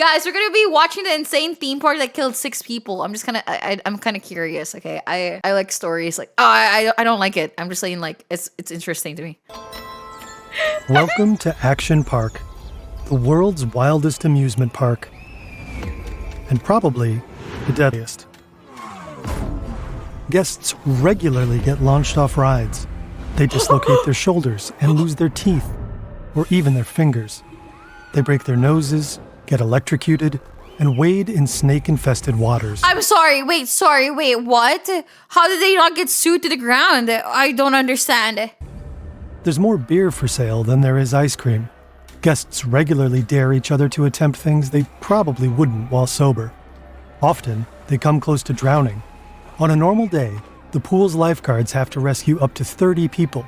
Guys, we're gonna be watching the insane theme park that killed 6 people. I'm just kind of, I'm kind of curious. Okay, I like stories. Like, oh, I don't like it. I'm just saying, like, it's interesting to me. Welcome to Action Park, the world's wildest amusement park, and probably the deadliest. Guests regularly get launched off rides. They dislocate their shoulders and lose their teeth, or even their fingers. They break their noses, get electrocuted, and wade in snake-infested waters. I'm sorry, wait, what? How did they not get sued to the ground? I don't understand. There's more beer for sale than there is ice cream. Guests regularly dare each other to attempt things they probably wouldn't while sober. Often, they come close to drowning. On a normal day, the pool's lifeguards have to rescue up to 30 people.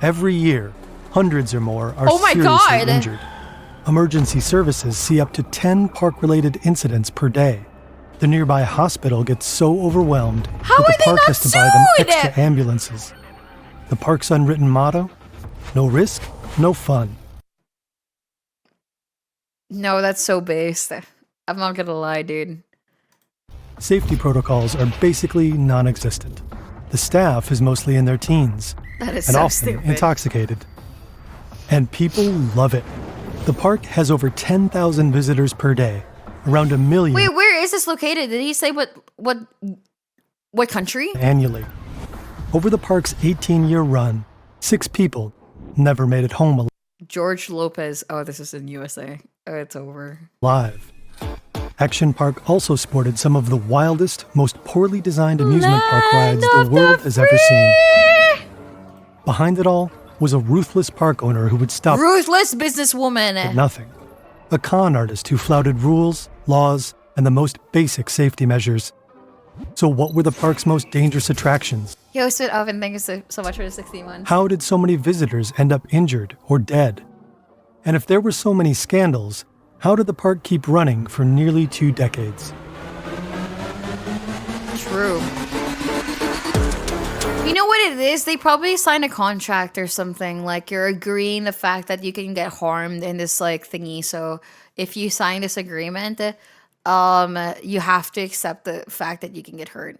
Every year, hundreds or more are seriously injured. Emergency services see up to 10 park-related incidents per day. The nearby hospital gets so overwhelmed that the park has to buy them extra ambulances. The park's unwritten motto? No risk, no fun. No, that's so based. I'm not gonna lie, dude. Safety protocols are basically non-existent. The staff is mostly in their teens, That is and so often stupid. intoxicated. And people love it. The park has over 10,000 visitors per day, around 1 million Wait, where is this located? Did he say what country? annually. Over the park's 18-year run, 6 people never made it home George Lopez. Oh, this is in USA. Oh, it's over. alive. Action Park also sported some of the wildest, most poorly designed amusement park rides the world has ever seen. Behind it all was a ruthless park owner who would stop Ruthless businesswoman. at nothing. A con artist who flouted rules, laws, and the most basic safety measures. So what were the park's most dangerous attractions? Yo, Sweet Oven, thank you so much for the 61. How did so many visitors end up injured or dead? And if there were so many scandals, how did the park keep running for nearly 2 decades? True. You know what it is? They probably signed a contract or something. Like, you're agreeing the fact that you can get harmed in this, like, thingy. So if you sign this agreement, you have to accept the fact that you can get hurt.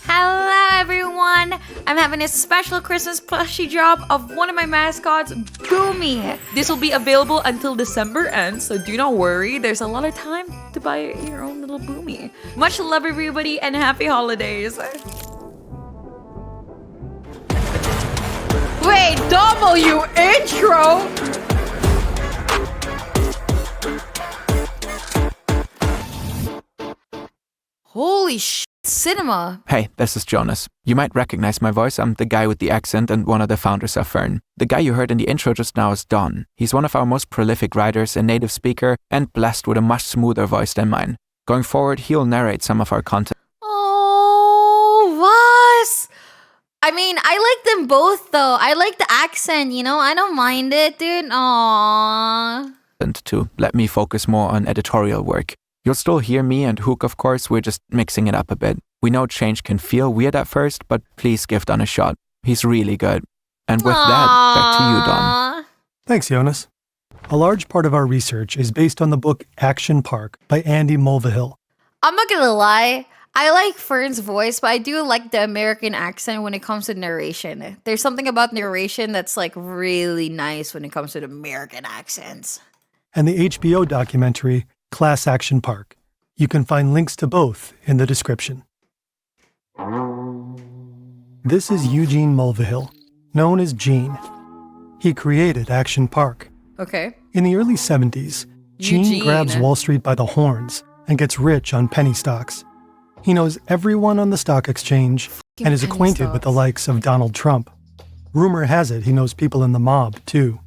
Hello, everyone. I'm having a special Christmas plushie drop of one of my mascots, Boomy. This will be available until December ends, so do not worry. There's a lot of time to buy your own little Boomy. Much love, everybody, and happy holidays. Wait, W intro? Holy shit, cinema. Hey, this is Jonas. You might recognize my voice. I'm the guy with the accent and one of the founders of Fern. The guy you heard in the intro just now is Don. He's one of our most prolific writers, a native speaker, and blessed with a much smoother voice than mine. Going forward, he'll narrate some of our content. Oh, what? I mean, I like them both, though. I like the accent, you know? I don't mind it, dude. Aww. To let me focus more on editorial work. You'll still hear me and Hook, of course. We're just mixing it up a bit. We know change can feel weird at first, but please give Don a shot. He's really good. And with that, back to you, Don. Thanks, Jonas. A large part of our research is based on the book Action Park by Andy Mulvihill. I'm not gonna lie. I like Fern's voice, but I do like the American accent when it comes to narration. There's something about narration that's, like, really nice when it comes to the American accents. And the HBO documentary Class Action Park. You can find links to both in the description. This is Eugene Mulvihill, known as Gene. He created Action Park. Okay. In the early 70s, Gene grabs Wall Street by the horns and gets rich on penny stocks. He knows everyone on the stock exchange and is acquainted with the likes of Donald Trump. Rumor has it he knows people in the mob, too.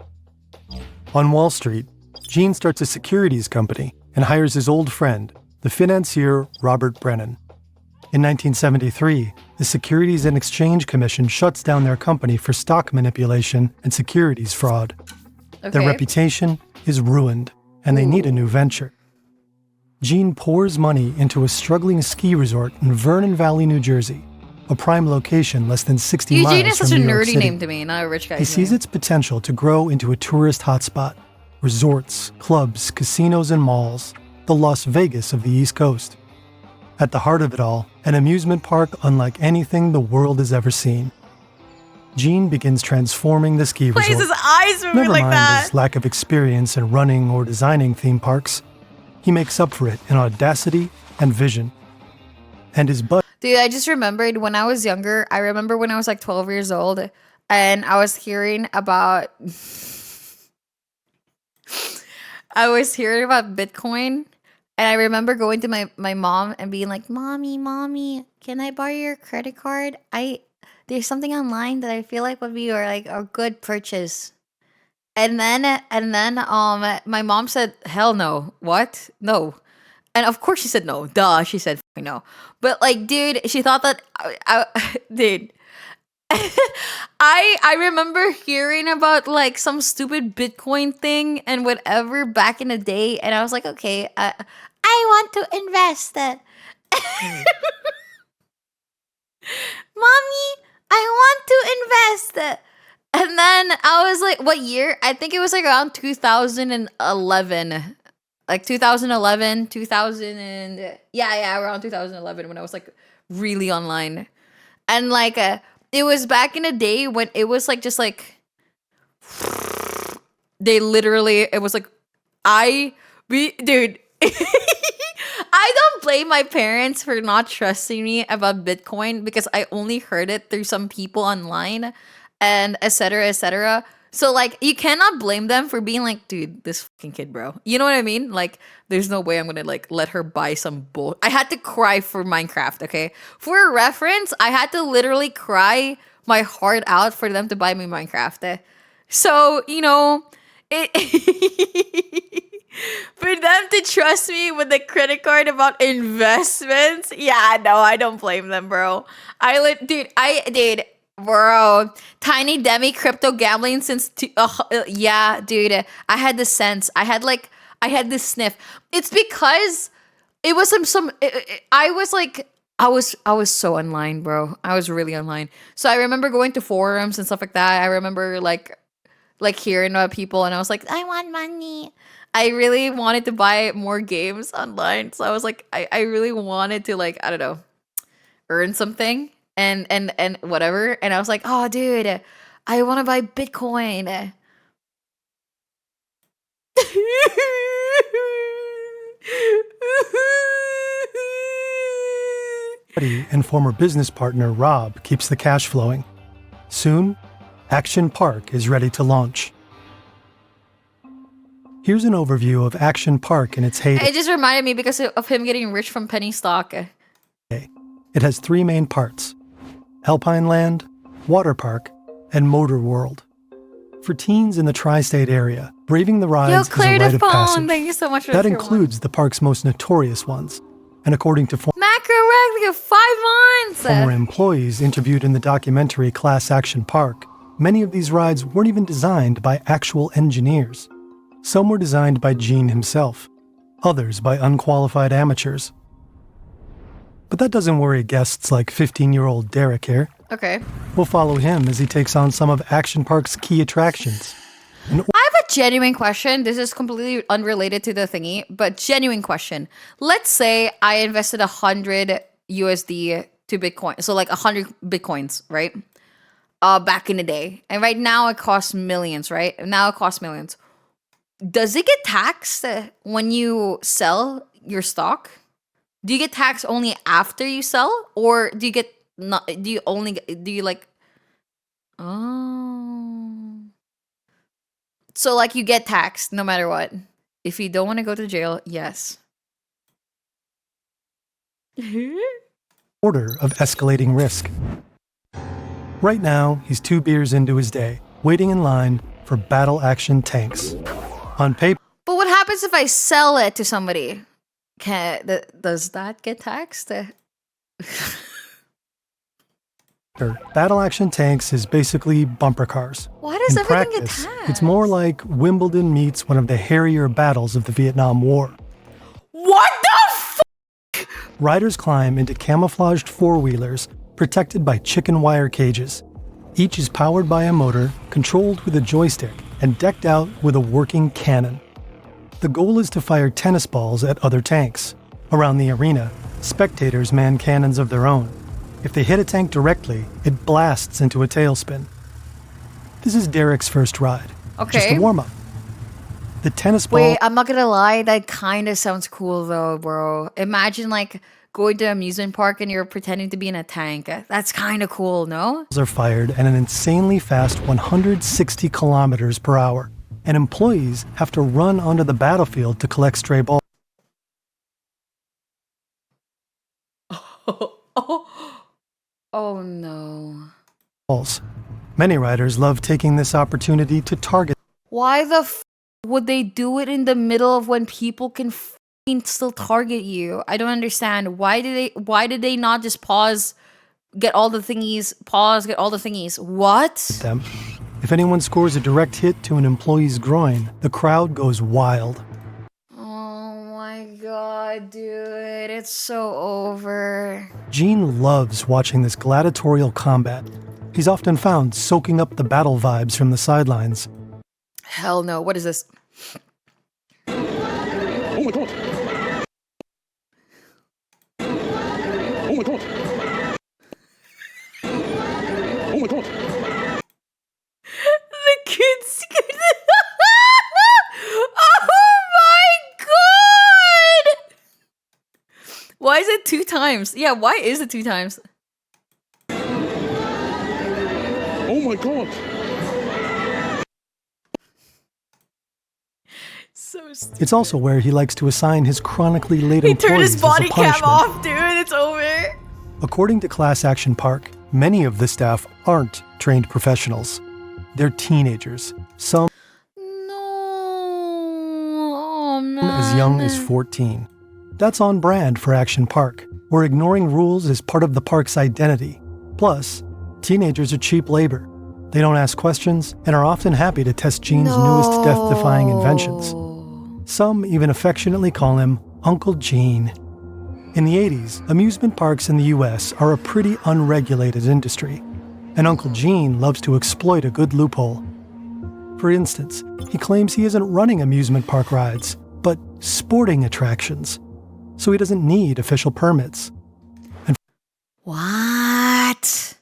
On Wall Street, Gene starts a securities company and hires his old friend, the financier Robert Brennan. In 1973, the Securities and Exchange Commission shuts down their company for stock manipulation and securities fraud. Their reputation is ruined, and they need a new venture. Gene pours money into a struggling ski resort in Vernon Valley, New Jersey, a prime location less than 60 miles from New York City. Eugene is such a nerdy name to me, not a rich guy. He sees its potential to grow into a tourist hotspot. Resorts, clubs, casinos, and malls. the Las Vegas of the East Coast. At the heart of it all, an amusement park unlike anything the world has ever seen. Gene begins transforming the ski Why is resort. his eyes moving Never like mind that? his lack of experience in running or designing theme parks. He makes up for it in audacity and vision. And his budget. Dude, I just remembered when I was younger. I remember when I was like 12 years old and I was hearing about Bitcoin. And I remember going to my mom and being like, Mommy, can I borrow your credit card? There's something online that I feel like would be like a good purchase. And then my mom said, hell no. What? No. And of course she said no. Duh, she said no. But like, dude, she thought that dude. I remember hearing about like some stupid Bitcoin thing and whatever back in the day, and I was like, okay, I want to invest. Mommy, I want to invest. And then I was like, what year? I think it was like around 2011. Like 2011, 2000 and yeah, around 2011 when I was like really online. And like it was back in the day when it was like just like they literally, it was like dude. I don't blame my parents for not trusting me about Bitcoin because I only heard it through some people online and etc. etc. So like you cannot blame them for being like, dude, this fucking kid, bro. You know what I mean? Like there's no way I'm gonna like let her buy some bull. I had to cry for Minecraft, okay? For a reference, I had to literally cry my heart out for them to buy me Minecraft. So, you know, for them to trust me with the credit card about investments, yeah, no, I don't blame them, bro. Bro, Tiny Demi crypto gambling since yeah, dude. I had the sense. I had this sniff. It's because it was I was so online, bro. I was really online. So I remember going to forums and stuff like that. I remember like hearing about people and I was like, I want money. I really wanted to buy more games online. So I was like, I really wanted to like, I don't know, earn something. And whatever. And I was like, oh, dude, I want to buy Bitcoin. And former business partner Rob keeps the cash flowing. Soon, Action Park is ready to launch. Here's an overview of Action Park in its heyday. It just reminded me because of him getting rich from penny stock. It has three main parts: Alpine Land, Water Park, and Motor World. For teens in the tri-state area, braving the rides is a rite of passage. Thank you so much for that includes the park's most notorious ones. And according to Macro Rec, 5 months! former employees interviewed in the documentary Class Action Park, many of these rides weren't even designed by actual engineers. Some were designed by Gene himself, others by unqualified amateurs. But that doesn't worry guests like 15-year-old Derek here. Okay. We'll follow him as he takes on some of Action Park's key attractions. I have a genuine question. This is completely unrelated to the thingy, but genuine question. Let's say I invested 100 USD to Bitcoin. So like 100 Bitcoins, right? Back in the day. And right now it costs millions, right? Now it costs millions. Does it get taxed when you sell your stock? Do you get taxed only after you sell, or do you get not? Do you like? Oh, so like you get taxed no matter what. If you don't want to go to jail, yes. Order of escalating risk. Right now, he's 2 beers into his day, waiting in line for battle action tanks. On paper. But what happens if I sell it to somebody? Does that get taxed? Battle action tanks is basically bumper cars. Why does In everything practice, get taxed? it's more like Wimbledon meets one of the hairier battles of the Vietnam War. What the f? Riders climb into camouflaged four-wheelers protected by chicken wire cages. Each is powered by a motor, controlled with a joystick, and decked out with a working cannon. The goal is to fire tennis balls at other tanks. Around the arena, spectators man cannons of their own. If they hit a tank directly, it blasts into a tailspin. This is Derek's first ride. Okay. Just a warm-up. The tennis ball... Wait, I'm not gonna lie, that kind of sounds cool though, bro. Imagine like going to an amusement park and you're pretending to be in a tank. That's kind of cool, no? are fired at an insanely fast 160 kilometers per hour, and employees have to run onto the battlefield to collect stray balls. Oh no. Many riders love taking this opportunity to target. Why the would they do it in the middle of when people can still target you? I don't understand. Why did they not just pause, get all the thingies, What? Them. If anyone scores a direct hit to an employee's groin, the crowd goes wild. Oh my god, dude, it's so over. Gene loves watching this gladiatorial combat. He's often found soaking up the battle vibes from the sidelines. Hell no, what is this? Oh my god! Oh my god! Oh my god! The kids. Oh my god! Why is it 2 times? Yeah, why is it 2 times? Oh my god! So stupid. It's also where he likes to assign his chronically late He employees turned his body as a cam punishment. off, dude. It's over. According to Class Action Park, many of the staff aren't trained professionals. They're teenagers, some No. Oh man. as young as 14. That's on brand for Action Park, where ignoring rules is part of the park's identity. Plus, teenagers are cheap labor. They don't ask questions and are often happy to test Gene's newest death-defying inventions. Some even affectionately call him Uncle Gene. In the 80s, amusement parks in the US are a pretty unregulated industry, and Uncle Gene loves to exploit a good loophole. For instance, he claims he isn't running amusement park rides, but sporting attractions, so he doesn't need official permits. What?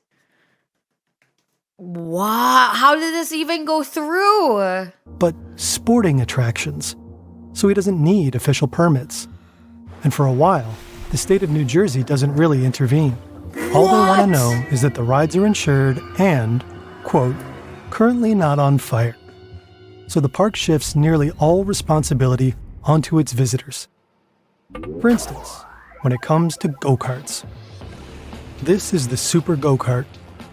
What? How did this even go through? But sporting attractions, so he doesn't need official permits. And for a while, the state of New Jersey doesn't really intervene. All they want to know is that the rides are insured and, quote, currently not on fire. So the park shifts nearly all responsibility onto its visitors. For instance, when it comes to go-karts. This is the Super Go-Kart.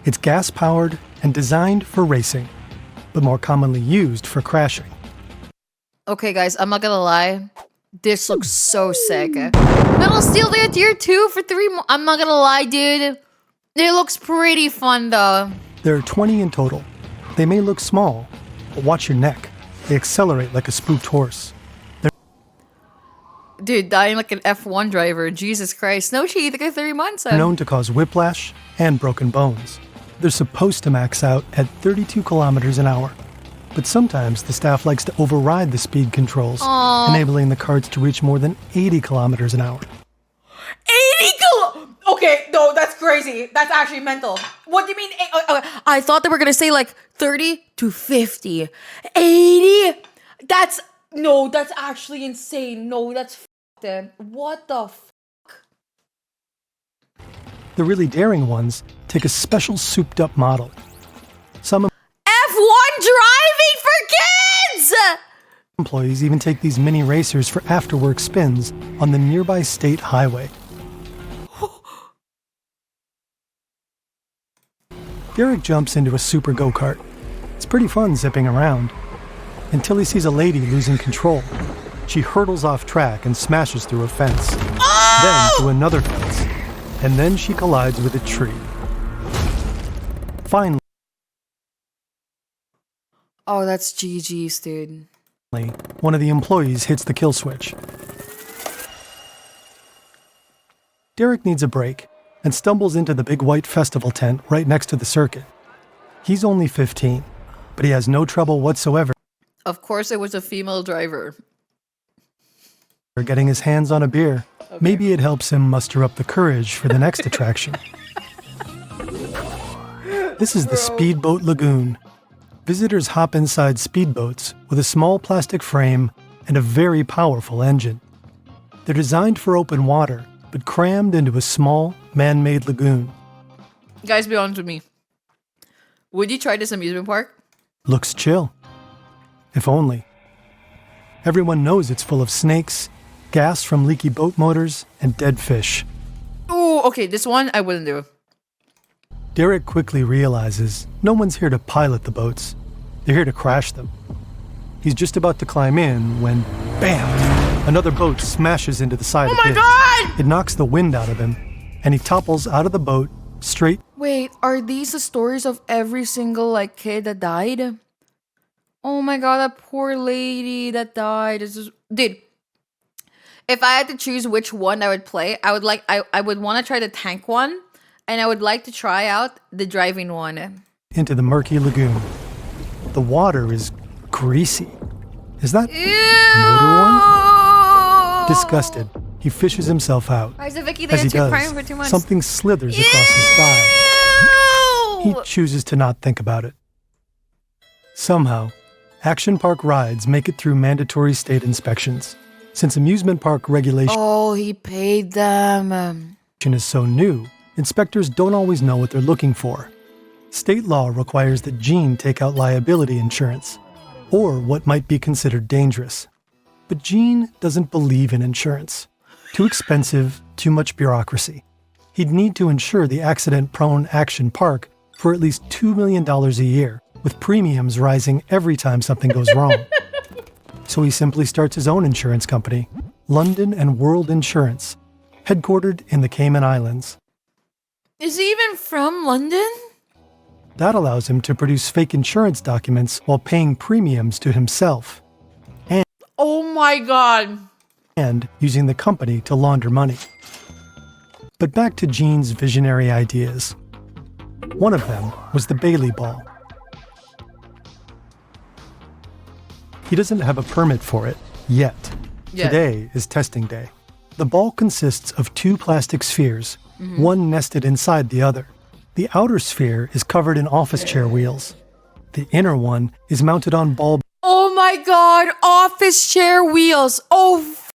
It's gas-powered and designed for racing, but more commonly used for crashing. Okay, guys, I'm not gonna lie. This looks so sick. Metal Steel Layer Tier 2 for 3 more. I'm not gonna lie, dude. It looks pretty fun, though. There are 20 in total. They may look small, but watch your neck. They accelerate like a spooked horse. Dude, dying like an F1 driver. Jesus Christ. No cheat, like 3 months. They're known to cause whiplash and broken bones. They're supposed to max out at 32 kilometers an hour. But sometimes the staff likes to override the speed controls, enabling the carts to reach more than 80 kilometers an hour. 80 kilo. Okay, no, that's crazy. That's actually mental. What do you mean? I thought they were gonna say like 30 to 50. 80? That's actually insane. No, that's f***ed. What the f***? The really daring ones take a special souped-up model. Some F1 driving for kids! employees even take these mini racers for after-work spins on the nearby state highway. Derek jumps into a super go-kart. It's pretty fun zipping around, until he sees a lady losing control. She hurtles off track and smashes through a fence, then to another fence, and then she collides with a tree. Finally, Oh, that's GG's, dude. one of the employees hits the kill switch. Derek needs a break and stumbles into the big white festival tent right next to the circuit. He's only 15, but he has no trouble whatsoever Of course, it was a female driver. getting his hands on a beer. Maybe it helps him muster up the courage for the next attraction. This is the Speedboat Lagoon. Visitors hop inside speedboats with a small plastic frame and a very powerful engine. They're designed for open water, but crammed into a small, man-made lagoon. Guys, be honest with me. Would you try this amusement park? Looks chill. If only. Everyone knows it's full of snakes, gas from leaky boat motors, and dead fish. Ooh, okay, this one I wouldn't do. Derek quickly realizes no one's here to pilot the boats. They're here to crash them. He's just about to climb in when, bam! Another boat smashes into the side of his. Oh my god! It knocks the wind out of him, and he topples out of the boat straight. Wait, are these the stories of every single kid that died? Oh my god, that poor lady that died. Dude, if I had to choose which one I would play, I would want to try the tank one, and I would like to try out the driving one. Into the murky lagoon. The water is greasy. Is that motor one? Disgusted, he fishes himself out. As he does, for 2 months. something slithers across his thigh. He chooses to not think about it. Somehow, action park rides make it through mandatory state inspections. Since amusement park regulation he paid them. is so new, inspectors don't always know what they're looking for. State law requires that Gene take out liability insurance, or what might be considered dangerous. But Gene doesn't believe in insurance. Too expensive, too much bureaucracy. He'd need to insure the accident-prone action park for at least $2 million a year, with premiums rising every time something goes wrong. So he simply starts his own insurance company, London and World Insurance, headquartered in the Cayman Islands. Is he even from London? That allows him to produce fake insurance documents while paying premiums to himself, Oh my god. and using the company to launder money. But back to Gene's visionary ideas. One of them was the Bailey ball. He doesn't have a permit for it yet. Today is testing day. The ball consists of two plastic spheres, one nested inside the other. The outer sphere is covered in office chair wheels. The inner one is mounted on ball Oh my god, office chair wheels. Off.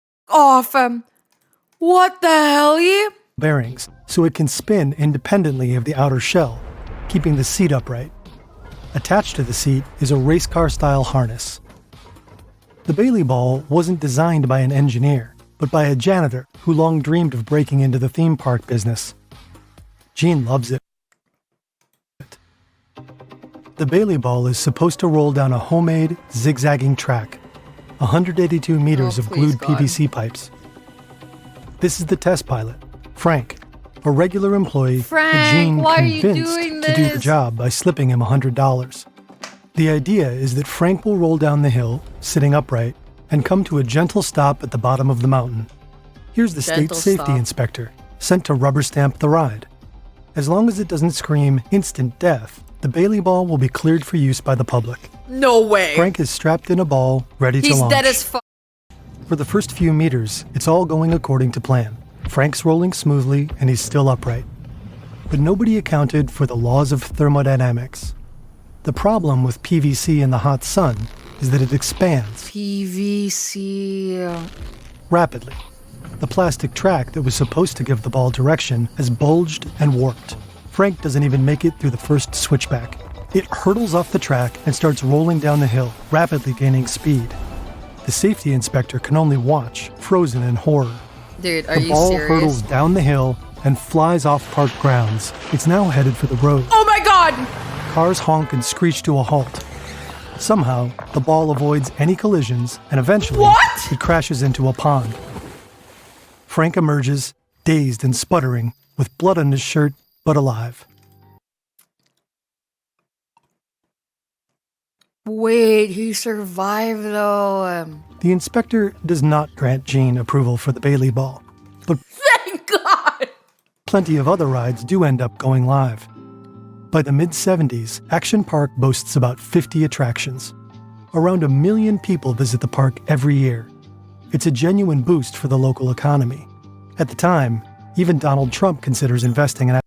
What the hell, yeah? bearings, so it can spin independently of the outer shell, keeping the seat upright. Attached to the seat is a race car-style harness. The Bailey ball wasn't designed by an engineer, but by a janitor who long dreamed of breaking into the theme park business. Gene loves it. The Bailey ball is supposed to roll down a homemade, zigzagging track, 182 meters of glued PVC pipes. This is the test pilot, Frank, a regular employee that Gene convinced to do the job by slipping him $100. The idea is that Frank will roll down the hill, sitting upright, and come to a gentle stop at the bottom of the mountain. Here's the state safety inspector, sent to rubber stamp the ride. As long as it doesn't scream instant death, the Bailey ball will be cleared for use by the public. No way. Frank is strapped in a ball, ready to launch. He's dead as fuck. For the first few meters, it's all going according to plan. Frank's rolling smoothly, and he's still upright. But nobody accounted for the laws of thermodynamics. The problem with PVC in the hot sun is that it expands PVC. rapidly. The plastic track that was supposed to give the ball direction has bulged and warped. Frank doesn't even make it through the first switchback. It hurtles off the track and starts rolling down the hill, rapidly gaining speed. The safety inspector can only watch, frozen in horror. Dude, are The you ball serious? hurtles down the hill and flies off park grounds. It's now headed for the road. Oh my god! Cars honk and screech to a halt. Somehow, the ball avoids any collisions, and eventually, it crashes into a pond. Frank emerges, dazed and sputtering, with blood on his shirt, but alive. Wait, he survived though. The inspector does not grant Gene approval for the Bailey ball, but Thank God! plenty of other rides do end up going live. By the mid-70s, Action Park boasts about 50 attractions. Around 1 million people visit the park every year. It's a genuine boost for the local economy. At the time, even Donald Trump considers investing in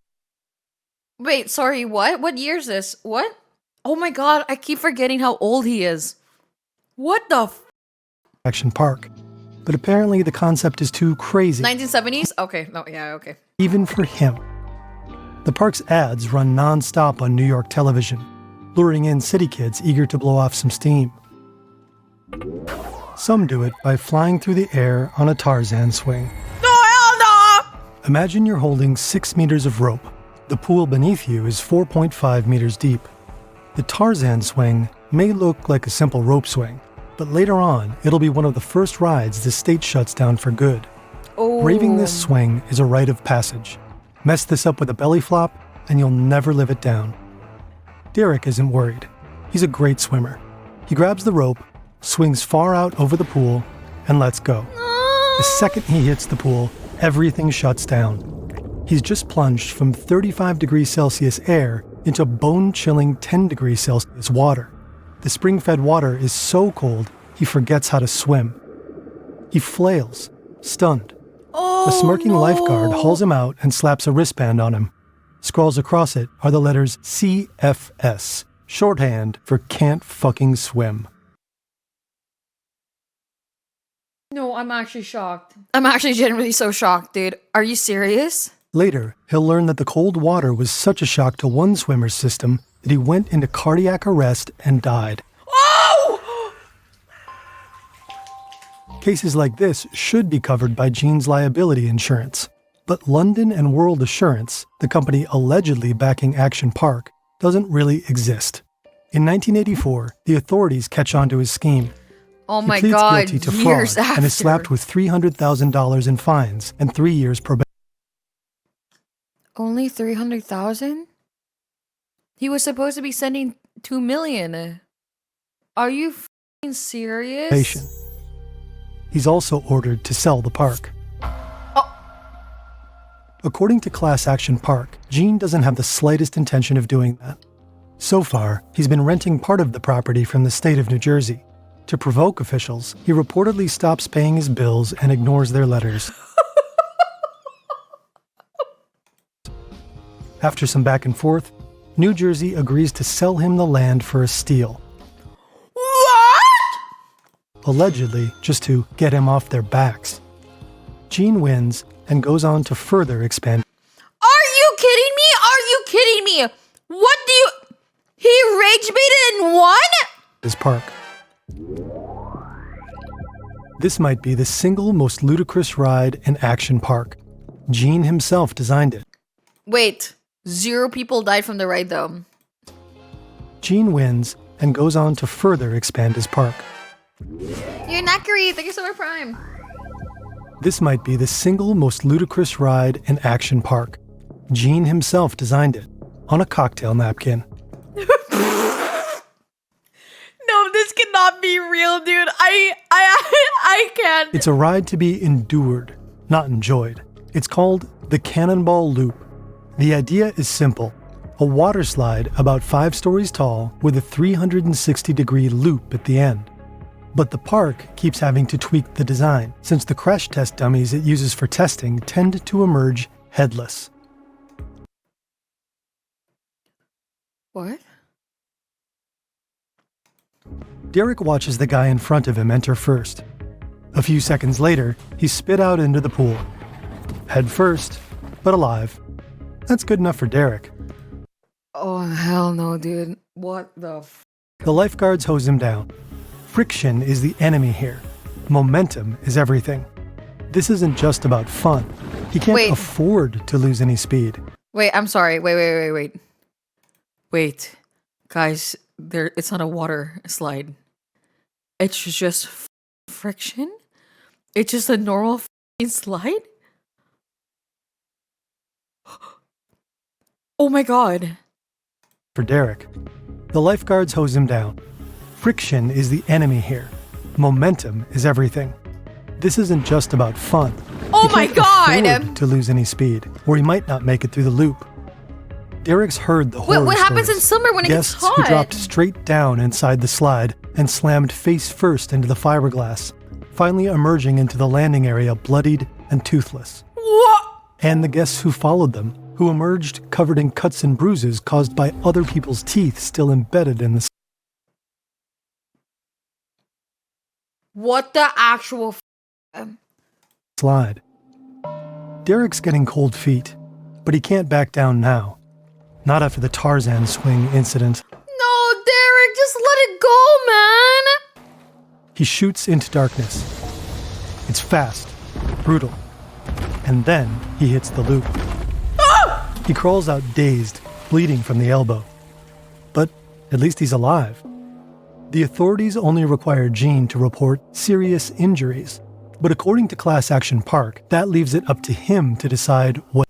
Wait, sorry, what? What year is this? What? Oh my god, I keep forgetting how old he is. What the Action Park. But apparently the concept is too crazy, 1970s? Okay, no, yeah, okay. even for him. The park's ads run non-stop on New York television, luring in city kids eager to blow off some steam. Some do it by flying through the air on a Tarzan swing. No, hell no! Imagine you're holding 6 meters of rope. The pool beneath you is 4.5 meters deep. The Tarzan swing may look like a simple rope swing, but later on, it'll be one of the first rides the state shuts down for good. Oh. Braving this swing is a rite of passage. Mess this up with a belly flop, and you'll never live it down. Derek isn't worried. He's a great swimmer. He grabs the rope, swings far out over the pool, and lets go. The second he hits the pool, everything shuts down. He's just plunged from 35 degrees Celsius air into bone-chilling 10 degrees Celsius water. The spring-fed water is so cold, he forgets how to swim. He flails, stunned. A smirking lifeguard hauls him out and slaps a wristband on him. Scrawls across it are the letters CFS, shorthand for can't fucking swim. No, I'm actually shocked. I'm actually genuinely so shocked, dude. Are you serious? Later, he'll learn that the cold water was such a shock to one swimmer's system that he went into cardiac arrest and died. Oh! Cases like this should be covered by Gene's liability insurance. But London and World Assurance, the company allegedly backing Action Park, doesn't really exist. In 1984, the authorities catch on to his scheme. Oh He my pleads god, guilty to years fraud after. and is slapped with $300,000 in fines and 3 years probation. Only 300,000? He was supposed to be sending 2 million. Are you f***ing serious? He's also ordered to sell the park. According to Class Action Park, Gene doesn't have the slightest intention of doing that. So far, he's been renting part of the property from the state of New Jersey. To provoke officials, he reportedly stops paying his bills and ignores their letters. After some back and forth, New Jersey agrees to sell him the land for a steal. What? Allegedly, just to get him off their backs. Gene wins and goes on to further expand Are you kidding me? Are you kidding me? What do you... He rage baited and won? his park. This might be the single most ludicrous ride in Action Park. Gene himself designed it. Wait, 0 people died from the ride though. Gene wins and goes on to further expand his park. You're knackery. Thank you so much, Prime. This might be the single most ludicrous ride in Action Park. Gene himself designed it on a cocktail napkin. No, this cannot be real, dude. I can't. It's a ride to be endured, not enjoyed. It's called the Cannonball Loop. The idea is simple. A water slide about 5 stories tall with a 360-degree loop at the end. But the park keeps having to tweak the design, since the crash test dummies it uses for testing tend to emerge headless. What? Derek watches the guy in front of him enter first. A few seconds later, he's spit out into the pool. Head first, but alive. That's good enough for Derek. Oh, hell no, dude. What the f... The lifeguards hose him down. Friction is the enemy here. Momentum is everything. This isn't just about fun. He can't afford to lose any speed. Wait, I'm sorry. Wait. Wait. Guys, it's not a water slide. It's just friction? It's just a normal slide? Oh my god. For Derek, the lifeguards hose him down. Friction is the enemy here. Momentum is everything. This isn't just about fun. Oh He my can't god! afford to lose any speed, or he might not make it through the loop. Derek's heard the horror What happens in stories. summer when it gets Guests hot? who dropped straight down inside the slide and slammed face first into the fiberglass. finally emerging into the landing area bloodied and toothless. What? And the guests who followed them, who emerged covered in cuts and bruises caused by other people's teeth still embedded in the What the actual slide. Derek's getting cold feet, but he can't back down now. Not after the Tarzan swing incident. No, Derek, just let it go, man! He shoots into darkness. It's fast, brutal, and then he hits the loop. He crawls out dazed, bleeding from the elbow. But at least he's alive. The authorities only require Gene to report serious injuries, but according to Class Action Park, that leaves it up to him to decide what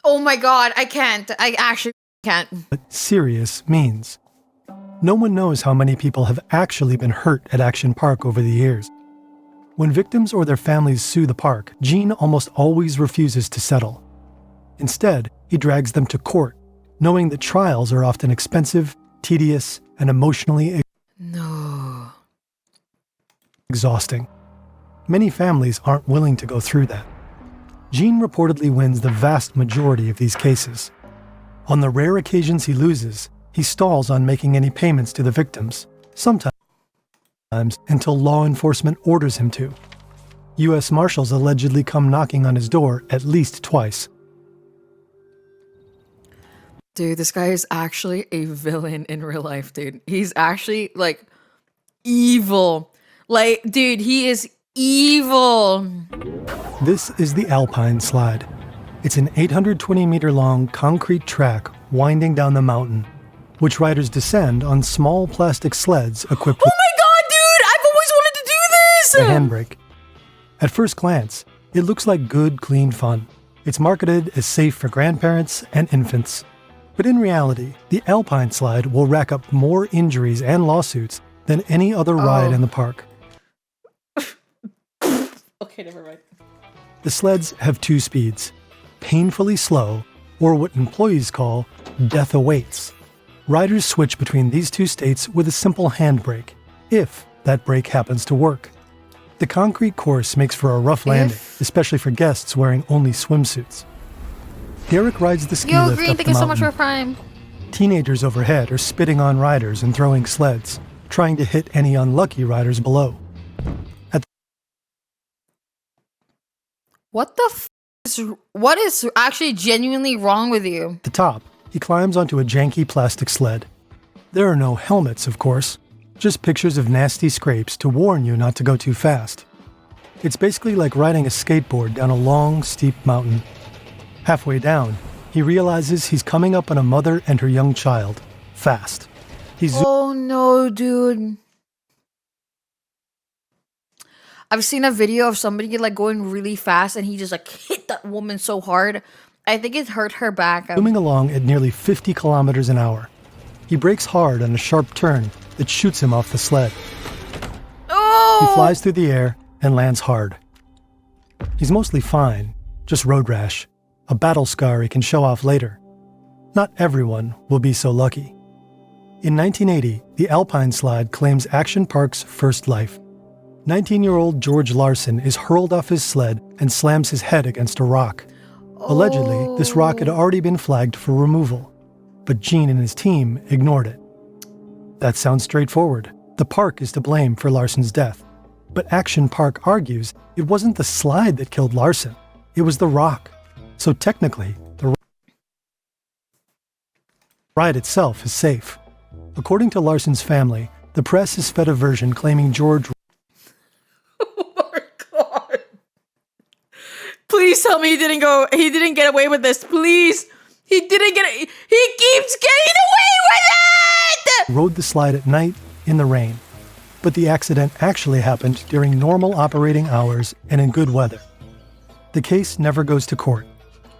Oh my god, I can't. I actually can't. serious means. No one knows how many people have actually been hurt at Action Park over the years. When victims or their families sue the park, Gene almost always refuses to settle. Instead, he drags them to court, knowing that trials are often expensive, tedious, and emotionally No. exhausting. Many families aren't willing to go through that. Gene reportedly wins the vast majority of these cases. On the rare occasions he loses, he stalls on making any payments to the victims, sometimes until law enforcement orders him to. U.S. Marshals allegedly come knocking on his door at least twice. Dude, this guy is actually a villain in real life, dude. He's actually, like, evil. Like, dude, he is evil. This is the Alpine Slide. It's an 820-meter-long concrete track winding down the mountain, which riders descend on small plastic sleds equipped Oh with my god, dude! I've always wanted to do this! a handbrake. At first glance, it looks like good, clean fun. It's marketed as safe for grandparents and infants. But in reality, the Alpine Slide will rack up more injuries and lawsuits than any other ride in the park. Okay, never mind. The sleds have two speeds, painfully slow, or what employees call death awaits. Riders switch between these two states with a simple handbrake, if that brake happens to work. The concrete course makes for a rough landing, especially for guests wearing only swimsuits. Derek rides the ski Yo, lift Green, up thank the you so much mountain. for Prime. Teenagers overhead are spitting on riders and throwing sleds, trying to hit any unlucky riders below. What the what is actually genuinely wrong with you? At the top, he climbs onto a janky plastic sled. There are no helmets, of course, just pictures of nasty scrapes to warn you not to go too fast. It's basically like riding a skateboard down a long, steep mountain. Halfway down, he realizes he's coming up on a mother and her young child, fast. He Oh no, dude. I've seen a video of somebody like going really fast and he just like hit that woman so hard. I think it hurt her back. zooming along at nearly 50 kilometers an hour. He brakes hard on a sharp turn that shoots him off the sled. Oh! He flies through the air and lands hard. He's mostly fine, just road rash, a battle scar he can show off later. Not everyone will be so lucky. In 1980, the Alpine Slide claims Action Park's first life. 19-year-old George Larson is hurled off his sled and slams his head against a rock. Allegedly, this rock had already been flagged for removal, but Gene and his team ignored it. That sounds straightforward. The park is to blame for Larson's death. But Action Park argues it wasn't the slide that killed Larson, it was the rock. So technically, the ride itself is safe. According to Larson's family, the press has fed a version claiming George Oh my god. Please tell me he didn't get away with this. Please. He didn't get it. He keeps getting away with it! rode the slide at night in the rain. But the accident actually happened during normal operating hours and in good weather. The case never goes to court.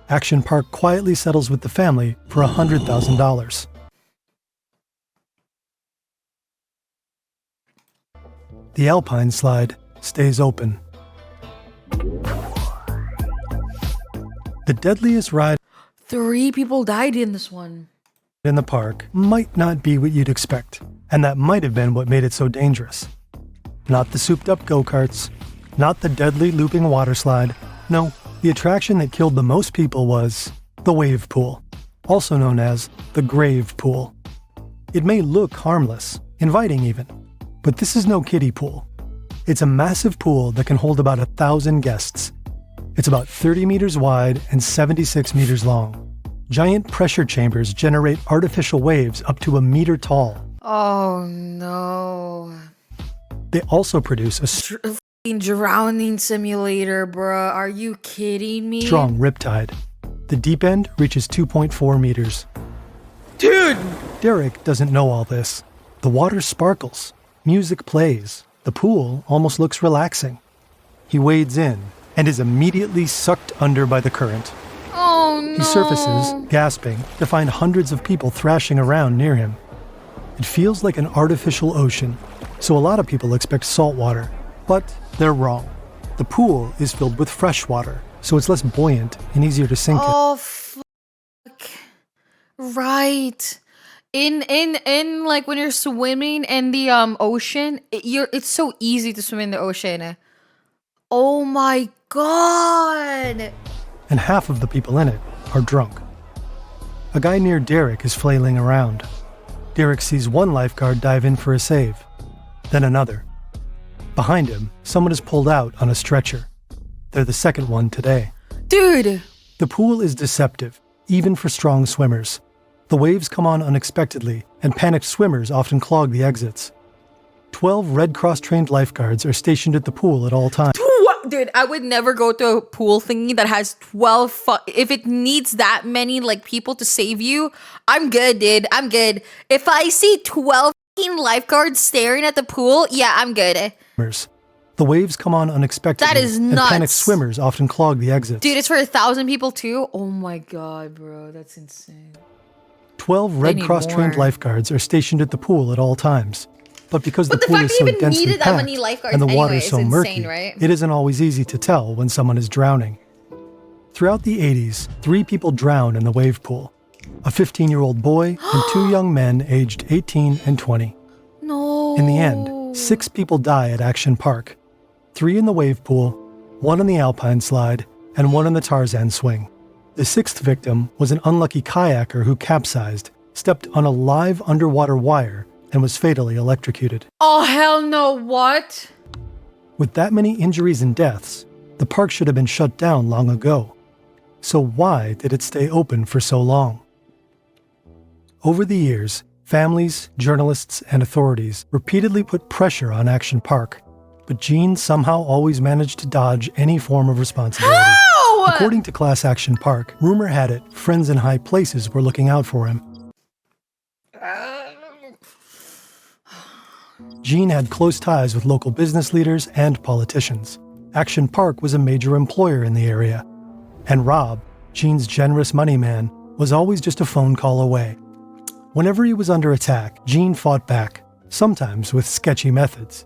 Action Park quietly settles with the family for $100,000. The Alpine Slide stays open. The deadliest ride 3 people died in this one. in the park might not be what you'd expect, and that might have been what made it so dangerous. Not the souped-up go-karts, Not the deadly looping water slide. No, the attraction that killed the most people was the wave pool, also known as the grave pool. It may look harmless, inviting even, but this is no kiddie pool. It's a massive pool that can hold about 1,000 guests. It's about 30 meters wide and 76 meters long. Giant pressure chambers generate artificial waves up to 1 meter tall. Oh no. They also produce a Fucking drowning simulator, bruh. Are you kidding me? strong riptide. The deep end reaches 2.4 meters. Dude! Derek doesn't know all this. The water sparkles. Music plays. The pool almost looks relaxing. He wades in and is immediately sucked under by the current. Oh no. He surfaces, gasping, to find hundreds of people thrashing around near him. It feels like an artificial ocean, so a lot of people expect salt water, but they're wrong. The pool is filled with fresh water, so it's less buoyant and easier to sink in. Oh fuck. Right. In like when you're swimming in the ocean, it's so easy to swim in the ocean. Oh my god. And half of the people in it are drunk. A guy near Derek is flailing around. Derek sees one lifeguard dive in for a save, then another. Behind him, someone is pulled out on a stretcher. They're the second one today. Dude. The pool is deceptive, even for strong swimmers. The waves come on unexpectedly, and panicked swimmers often clog the exits. 12 Red Cross trained lifeguards are stationed at the pool at all times. Dude, I would never go to a pool thingy that has 12 if it needs that many like people to save you, I'm good, dude. I'm good. If I see 12 lifeguards staring at the pool, yeah, I'm good. The waves come on unexpectedly. That is and nuts. panicked swimmers often clog the exits. Dude, it's for 1,000 people too? Oh my god, bro. That's insane. 12 Red Cross trained more. lifeguards are stationed at the pool at all times. But because But the the pool fact is so they even densely needed that packed many lifeguards and the anyway water is is so murky, insane, right? it isn't always easy to tell when someone is drowning. Throughout the 80s, 3 people drowned in the wave pool. A 15-year-old boy and 2 young men aged 18 and 20. No. In the end, 6 people die at Action Park. 3 in the wave pool, 1 on the Alpine slide, and 1 on the Tarzan swing. The 6th victim was an unlucky kayaker who capsized, stepped on a live underwater wire, and was fatally electrocuted. Oh, hell no. What? With that many injuries and deaths, the park should have been shut down long ago. So why did it stay open for so long? Over the years, families, journalists, and authorities repeatedly put pressure on Action Park, but Gene somehow always managed to dodge any form of responsibility. How? According to Class Action Park, rumor had it friends in high places were looking out for him. Gene had close ties with local business leaders and politicians. Action Park was a major employer in the area. And Rob, Gene's generous money man, was always just a phone call away. Whenever he was under attack, Gene fought back, sometimes with sketchy methods.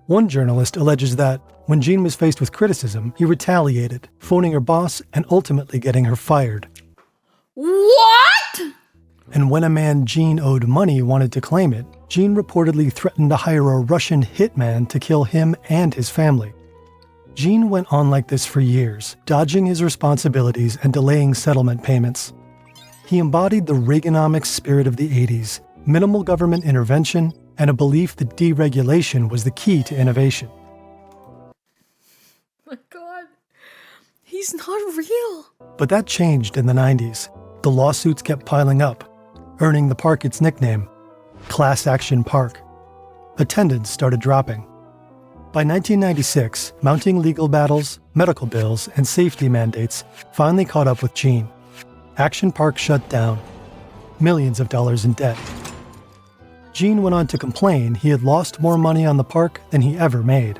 One journalist alleges that, when Gene was faced with criticism, he retaliated, phoning her boss and ultimately getting her fired. What? And when a man Gene owed money wanted to claim it, Gene reportedly threatened to hire a Russian hitman to kill him and his family. Gene went on like this for years, dodging his responsibilities and delaying settlement payments. He embodied the Reaganomics spirit of the 80s, minimal government intervention, and a belief that deregulation was the key to innovation. My god. He's not real. But that changed in the 90s. The lawsuits kept piling up, earning the park its nickname, Class Action Park. Attendance started dropping. By 1996, mounting legal battles, medical bills, and safety mandates finally caught up with Gene. Action Park shut down. Millions of dollars in debt. Gene went on to complain he had lost more money on the park than he ever made.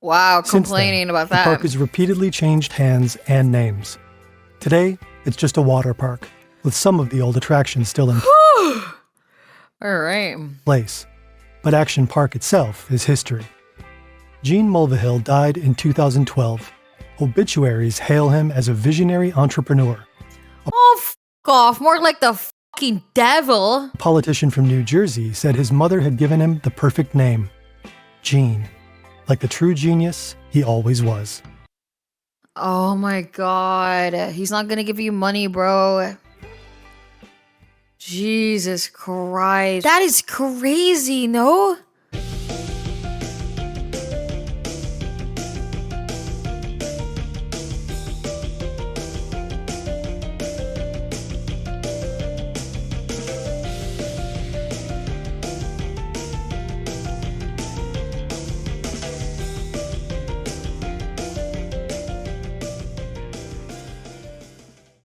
Wow, Since complaining then, about the that. park has repeatedly changed hands and names. Today, it's just a water park, with some of the old attractions still in All right. place. But Action Park itself is history. Gene Mulvihill died in 2012. Obituaries hail him as a visionary entrepreneur. Oh, f off. More like the fucking devil. A politician from New Jersey said his mother had given him the perfect name, Gene, like the true genius he always was. Oh my god. He's not gonna give you money, bro. Jesus Christ. That is crazy, no?